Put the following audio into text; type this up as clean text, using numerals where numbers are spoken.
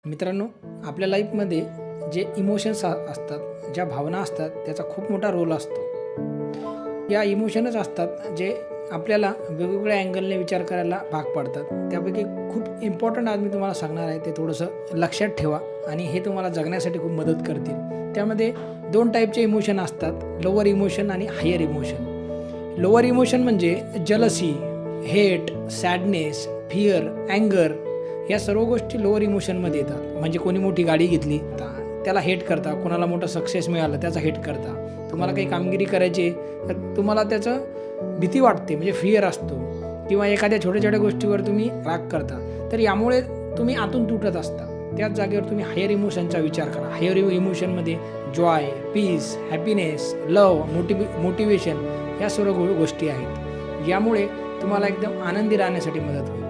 मित्रांनो, आपल्या लाईफमध्ये जे इमोशन्स असतात, ज्या भावना असतात, त्याचा खूप मोठा रोल असतो. या इमोशनच असतात जे आपल्याला वेगवेगळ्या अँगलने विचार करायला भाग पडतात. त्यापैकी खूप इम्पॉर्टंट आज मी तुम्हाला सांगणार आहे, ते थोडंसं लक्षात ठेवा आणि हे तुम्हाला जगण्यासाठी खूप मदत करतील. त्यामध्ये 2 टाईपचे इमोशन असतात, लोअर इमोशन आणि हायर इमोशन. लोअर इमोशन म्हणजे जलसी, हेट, सॅडनेस, फिअर, अँगर या सर्व गोष्टी लोअर इमोशनमध्ये येतात. म्हणजे कोणी मोठी गाडी घेतली त्याला हेट करता, कोणाला मोठं सक्सेस मिळालं त्याचा हेट करता, तुम्हाला काही कामगिरी करायची तर तुम्हाला त्याचं भीती वाटते म्हणजे फिअर असतो, किंवा एखाद्या छोट्या छोट्या गोष्टीवर तुम्ही राग करता. तर यामुळे तुम्ही आतून तुटत असता. त्याच जागेवर तुम्ही हायर इमोशनचा विचार करा. हायर इमोशनमध्ये जॉय, पीस, हॅपीनेस, लव, मोटिवेशन या सर्व गोष्टी आहेत. यामुळे तुम्हाला एकदम आनंदी राहण्यासाठी मदत होईल.